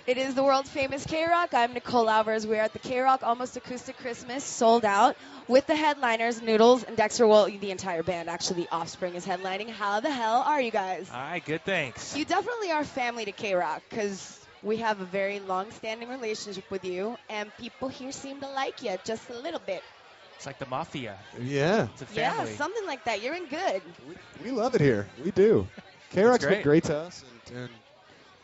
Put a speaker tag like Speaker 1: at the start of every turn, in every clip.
Speaker 1: It is the world famous KROQ. I'm Nicole Alvarez. We're at the KROQ Almost Acoustic Christmas, sold out, with the headliners, Noodles and Dexter. Well, the entire band, actually, the Offspring is headlining. How the hell are you guys?
Speaker 2: Hi, good, thanks.
Speaker 1: You definitely are family to KROQ, because we have a very long-standing relationship with you, and people here seem to like you just a little bit.
Speaker 2: It's like the mafia.
Speaker 3: Yeah.
Speaker 2: It's a family.
Speaker 1: Yeah, something like that. You're in good.
Speaker 3: We love it here. We do. KROQ's been great to us, and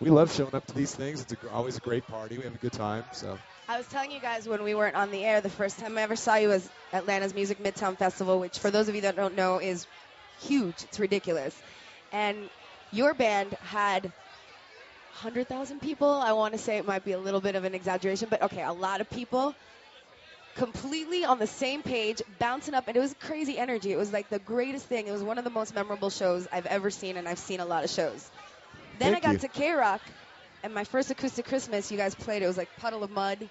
Speaker 3: we love showing up to these things. It's always a great party. We have a good time. So
Speaker 1: I was telling you guys when we weren't on the air, the first time I ever saw you was Atlanta's Music Midtown Festival, which for those of you that don't know is huge. It's ridiculous. And your band had 100,000 people. I want to say it might be a little bit of an exaggeration, but okay, a lot of people completely on the same page, bouncing up, and it was crazy energy. It was like the greatest thing. It was one of the most memorable shows I've ever seen, and I've seen a lot of shows. Then I got to KROQ, and my first acoustic Christmas, you guys played. It was like Puddle of Mud,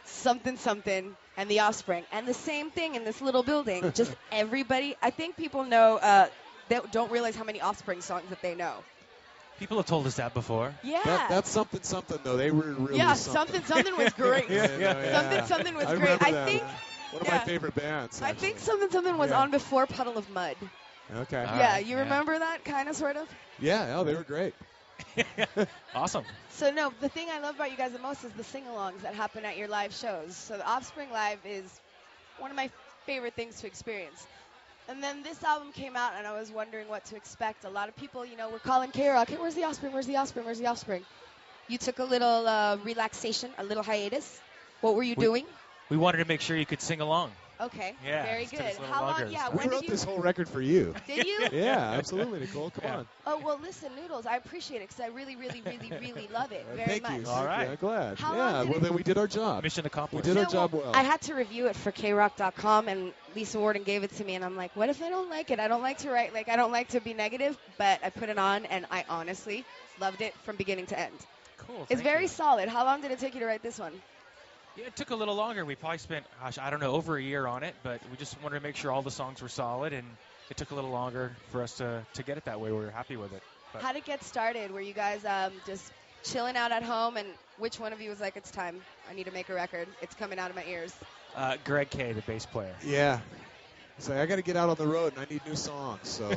Speaker 1: something, something, and the Offspring. And the same thing in this little building. Just everybody. I think people know, they don't realize how many Offspring songs that they know.
Speaker 2: People have told us that before.
Speaker 1: Yeah.
Speaker 3: that's something, something, though. They were really
Speaker 1: something, something was great. Something, something was great. I think
Speaker 3: one of my favorite bands. Actually.
Speaker 1: I think something, something was on before Puddle of Mud.
Speaker 3: Okay.
Speaker 1: Yeah, you remember that kind of, sort of?
Speaker 3: Yeah, they were great.
Speaker 2: Awesome.
Speaker 1: So, no, the thing I love about you guys the most is the sing-alongs that happen at your live shows. So the Offspring Live is one of my favorite things to experience. And then this album came out, and I was wondering what to expect. A lot of people, were calling KROQ, hey, where's the Offspring, where's the Offspring, where's the Offspring? You took a little relaxation, a little hiatus. What were you doing?
Speaker 2: We wanted to make sure you could sing along.
Speaker 1: Okay,
Speaker 2: yeah,
Speaker 1: very good.
Speaker 2: How long?
Speaker 1: Yeah,
Speaker 3: we wrote this whole record for you.
Speaker 1: Did you?
Speaker 3: Yeah, absolutely, Nicole. Come on.
Speaker 1: Oh, well, listen, Noodles, I appreciate it because I really, really, really, really love it very much.
Speaker 3: Thank you.
Speaker 2: All right.
Speaker 3: I'm glad.
Speaker 1: How long
Speaker 3: then we did our job.
Speaker 2: Mission accomplished.
Speaker 3: We did our job well.
Speaker 1: I had to review it for KROQ.com, and Lisa Warden gave it to me, and I'm like, what if I don't like it? I don't like to write, I don't like to be negative, but I put it on, and I honestly loved it from beginning to end.
Speaker 2: Cool.
Speaker 1: It's very solid. How long did it take you to write this one?
Speaker 2: Yeah, it took a little longer. We probably spent, I don't know, over a year on it, but we just wanted to make sure all the songs were solid, and it took a little longer for us to get it that way. We were happy with it. But.
Speaker 1: How did it get started? Were you guys just chilling out at home, and which one of you was like, it's time, I need to make a record, it's coming out of my ears?
Speaker 2: Greg K., the bass player.
Speaker 3: Yeah. So I got to get out on the road, and I need new songs. So,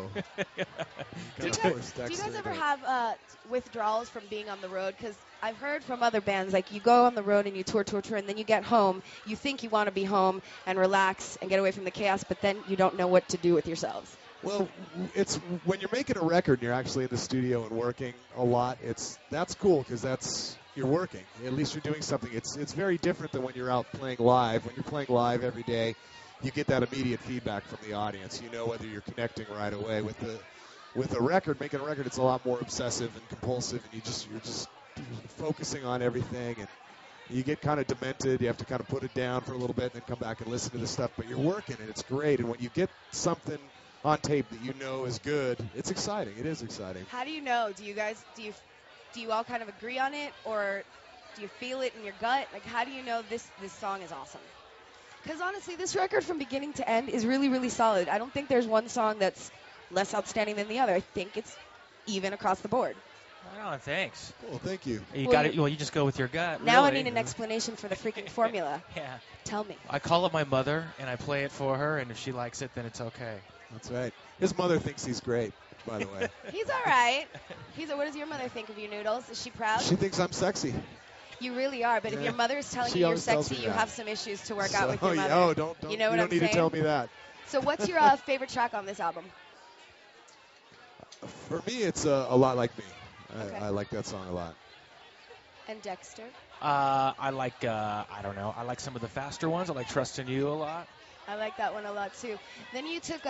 Speaker 1: do you guys ever have withdrawals from being on the road? Because I've heard from other bands, you go on the road and you tour, and then you get home. You think you want to be home and relax and get away from the chaos, but then you don't know what to do with yourselves.
Speaker 3: Well, it's when you're making a record and you're actually in the studio and working a lot. That's cool because you're working. At least you're doing something. It's very different than when you're out playing live. When you're playing live every day, you get that immediate feedback from the audience. You know whether you're connecting right away with a record. Making a record, it's a lot more obsessive and compulsive, and you're just focusing on everything, and you get kind of demented. You have to kind of put it down for a little bit and then come back and listen to the stuff. But you're working, and it's great. And when you get something on tape that you know is good, it's exciting. It is exciting.
Speaker 1: How do you know? Do you all kind of agree on it, or do you feel it in your gut? How do you know this song is awesome? Because honestly, this record from beginning to end is really, really solid. I don't think there's one song that's less outstanding than the other. I think it's even across the board.
Speaker 2: Right on, thanks.
Speaker 3: Cool, thank you.
Speaker 2: You just go with your gut.
Speaker 1: Now
Speaker 2: really.
Speaker 1: I need an explanation for the freaking formula.
Speaker 2: Yeah.
Speaker 1: Tell me.
Speaker 2: I call up my mother, and I play it for her, and if she likes it, then it's okay.
Speaker 3: That's right. His mother thinks he's great, by the way.
Speaker 1: He's all right. What does your mother think of you, Noodles? Is she proud?
Speaker 3: She thinks I'm sexy.
Speaker 1: You really are, but if your mother is telling you you're sexy, you have some issues to work out with your mother.
Speaker 3: Oh, don't
Speaker 1: you know what
Speaker 3: you
Speaker 1: I'm
Speaker 3: don't need
Speaker 1: saying?
Speaker 3: to tell me that.
Speaker 1: So what's your favorite track on this album?
Speaker 3: For me, it's a lot like me.
Speaker 1: Okay.
Speaker 3: I like that song a lot.
Speaker 1: And Dexter?
Speaker 2: I like, I don't know, I like some of the faster ones. I like Trust in You a lot.
Speaker 1: I like that one a lot, too. Then you took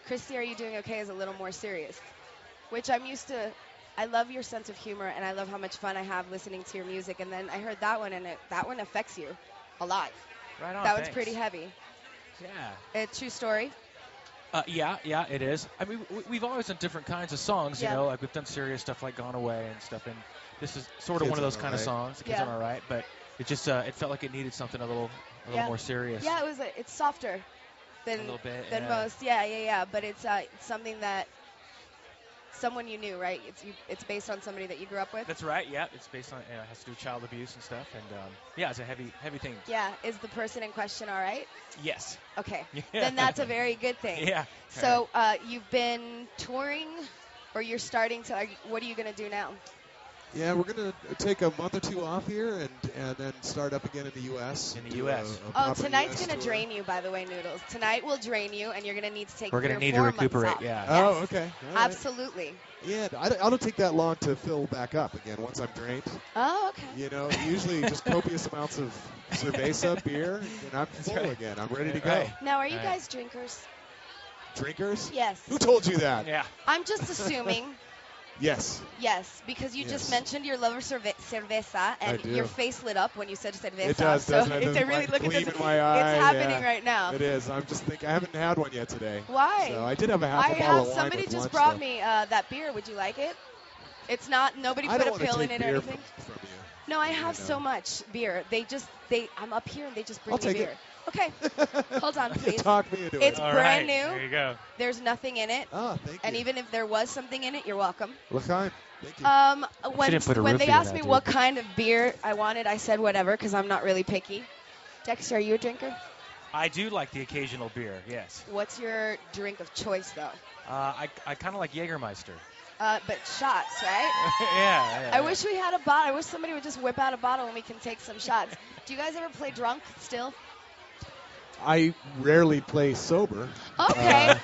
Speaker 1: Christy, Are You Doing Okay is a little more serious, which I'm used to. I love your sense of humor, and I love how much fun I have listening to your music. And then I heard that one, and that one affects you a lot.
Speaker 2: Right on,
Speaker 1: That one's pretty heavy.
Speaker 2: Yeah.
Speaker 1: A true story?
Speaker 2: Yeah, it is. I mean, we've always done different kinds of songs, you know, like we've done serious stuff like Gone Away and stuff, and this is sort of one of those kind of songs. The Kids Aren't All Right, but it just it felt like it needed something a little more serious.
Speaker 1: Yeah, it's softer than
Speaker 2: a little bit,
Speaker 1: than most. Yeah. But it's something that someone you knew, right? It's based on somebody that you grew up with?
Speaker 2: That's right, yeah. It's based on, it has to do with child abuse and stuff. And, yeah, it's a heavy thing.
Speaker 1: Yeah. Is the person in question all right?
Speaker 2: Yes.
Speaker 1: Okay.
Speaker 2: Yeah.
Speaker 1: Then that's a very good thing.
Speaker 2: Yeah.
Speaker 1: So you've been touring, or you're starting to, what are you going to do now?
Speaker 3: Yeah, we're going to take a month or two off here and then start up again in the U.S.
Speaker 2: In the U.S.
Speaker 1: Tonight's going to drain you, by the way, Noodles. Tonight will drain you, and you're going to need to take 3 or 4 months off.
Speaker 2: We're going to need to recuperate, yeah.
Speaker 1: Yes.
Speaker 3: Oh, okay. All right.
Speaker 1: Absolutely.
Speaker 3: Yeah, I don't take that long to fill back up again once I'm drained.
Speaker 1: Oh, okay.
Speaker 3: You know, usually just copious amounts of cerveza, beer, and I'm full again. I'm ready to go.
Speaker 2: Right.
Speaker 1: Now, are you guys drinkers?
Speaker 3: Drinkers?
Speaker 1: Yes.
Speaker 3: Who told you that?
Speaker 2: Yeah.
Speaker 1: I'm just assuming.
Speaker 3: Yes.
Speaker 1: Yes, because you just mentioned your love of cerveza, and your face lit up when you said cerveza.
Speaker 3: It does, doesn't it?
Speaker 1: It's really look at this.
Speaker 3: In my eye.
Speaker 1: It's happening right now.
Speaker 3: It is. I'm just thinking. I haven't had one yet today.
Speaker 1: Why?
Speaker 3: So I did have a half a bottle of wine
Speaker 1: somebody
Speaker 3: with
Speaker 1: just
Speaker 3: lunch,
Speaker 1: brought
Speaker 3: though.
Speaker 1: me that beer. Would you like it? It's not. Nobody put a pill in it or anything.
Speaker 3: From you.
Speaker 1: No, I have so much beer. I'm up here and they just bring me beer.
Speaker 3: It.
Speaker 1: Okay, hold on, please.
Speaker 3: Talk me into it.
Speaker 1: It's brand new.
Speaker 2: There you go.
Speaker 1: There's nothing in it.
Speaker 3: Oh, thank you.
Speaker 1: And even if there was something in it, you're welcome.
Speaker 3: L'chaim. Thank you.
Speaker 1: When they asked me what kind of beer I wanted, I said whatever because I'm not really picky. Dexter, are you a drinker?
Speaker 2: I do like the occasional beer, yes.
Speaker 1: What's your drink of choice, though?
Speaker 2: I kind of like Jägermeister.
Speaker 1: But shots, right?
Speaker 2: Yeah.
Speaker 1: I wish we had a bottle. I wish somebody would just whip out a bottle and we can take some shots. Do you guys ever play drunk still?
Speaker 3: I rarely play sober.
Speaker 1: Okay.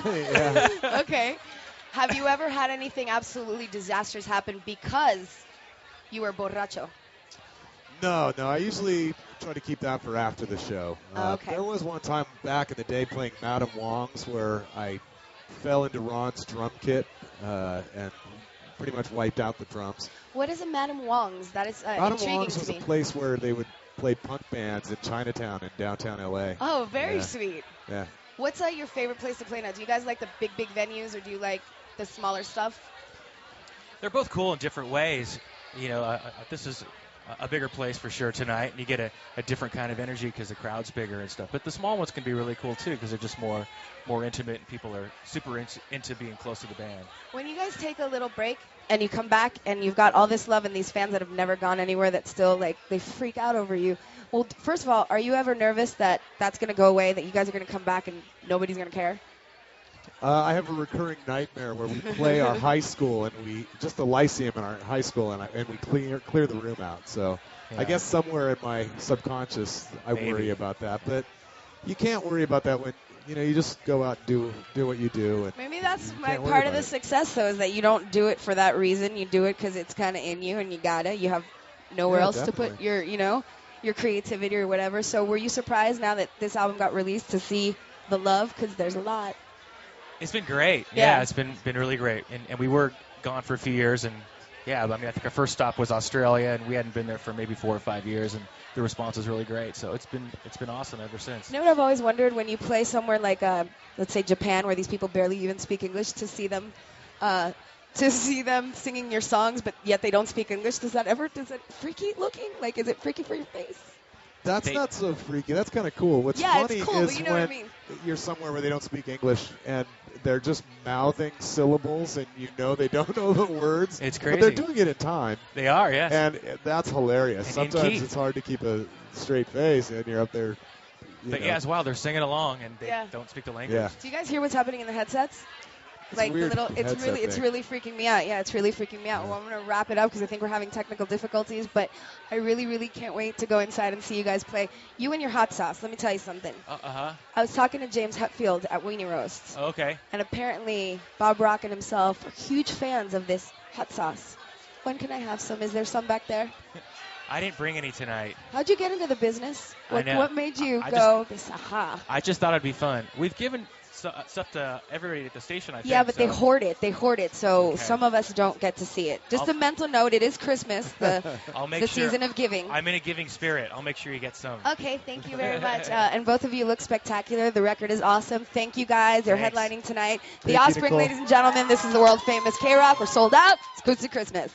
Speaker 3: Yeah.
Speaker 1: Okay. Have you ever had anything absolutely disastrous happen because you were borracho?
Speaker 3: No. I usually try to keep that for after the show.
Speaker 1: Okay.
Speaker 3: There was one time back in the day playing Madame Wong's where I fell into Ron's drum kit and pretty much wiped out the drums.
Speaker 1: What is a Madame Wong's? That is
Speaker 3: Madame
Speaker 1: intriguing
Speaker 3: Wong's was
Speaker 1: to me.
Speaker 3: a place where they would play punk bands in Chinatown in downtown L.A.
Speaker 1: Oh, very sweet.
Speaker 3: Yeah.
Speaker 1: What's your favorite place to play now? Do you guys like the big venues or do you like the smaller stuff?
Speaker 2: They're both cool in different ways. You know, this is a bigger place for sure tonight, and you get a different kind of energy because the crowd's bigger and stuff. But the small ones can be really cool too because they're just more intimate, and people are super into being close to the band. When
Speaker 1: you guys take a little break and you come back and you've got all this love and these fans that have never gone anywhere that still they freak out over you. Well, first of all, are you ever nervous that that's going to go away, that you guys are going to come back and nobody's going to care?
Speaker 3: I have a recurring nightmare where we play our high school and just the Lyceum in our high school and we clear the room out. So I guess somewhere in my subconscious I worry about that, but you can't worry about that when you just go out and do what you do. And
Speaker 1: maybe that's part of the success though, is that you don't do it for that reason. You do it because it's kind of in you and you have nowhere else to put your your creativity or whatever. So were you surprised now that this album got released to see the love? Because there's a lot.
Speaker 2: It's been great. Yeah, it's been really great. And we were gone for a few years. And, I think our first stop was Australia, and we hadn't been there for maybe 4 or 5 years. And the response was really great. So it's been awesome ever since.
Speaker 1: You know what I've always wondered? When you play somewhere like, let's say, Japan, where these people barely even speak English, to see them singing your songs, but yet they don't speak English, is it freaky looking? Is it freaky for your face?
Speaker 3: That's not so freaky. That's kind of cool. What's funny
Speaker 1: it's cool,
Speaker 3: is
Speaker 1: but you know
Speaker 3: when
Speaker 1: what I mean.
Speaker 3: You're somewhere where they don't speak English and they're just mouthing syllables and they don't know the words.
Speaker 2: It's crazy.
Speaker 3: But they're doing it in time.
Speaker 2: They are, yes.
Speaker 3: And that's hilarious.
Speaker 2: And
Speaker 3: sometimes it's hard to keep a straight face and you're up there.
Speaker 2: As well, they're singing along and they don't speak the language.
Speaker 3: Yeah.
Speaker 1: Do you guys hear what's happening in the headsets? It's really freaking me out. Yeah, it's really freaking me out. Well, I'm going to wrap it up because I think we're having technical difficulties, but I really, really can't wait to go inside and see you guys play. You and your hot sauce. Let me tell you something. I was talking to James Hetfield at Weenie Roasts.
Speaker 2: Okay.
Speaker 1: And apparently Bob Rock and himself are huge fans of this hot sauce. When can I have some? Is there some back there?
Speaker 2: I didn't bring any tonight.
Speaker 1: How'd you get into the business? What made you this aha?
Speaker 2: I just thought it'd be fun. We've given stuff to everybody at the station, I think.
Speaker 1: Yeah, but they hoard it. So some of us don't get to see it. Just a mental note, it is Christmas, the season of giving.
Speaker 2: I'm in a giving spirit. I'll make sure you get some.
Speaker 1: Okay, thank you very much. And both of you look spectacular. The record is awesome. Thank you, guys. They're headlining tonight. The Offspring, ladies and gentlemen. This is the world-famous KROQ. We're sold out. It's Acoustic Christmas.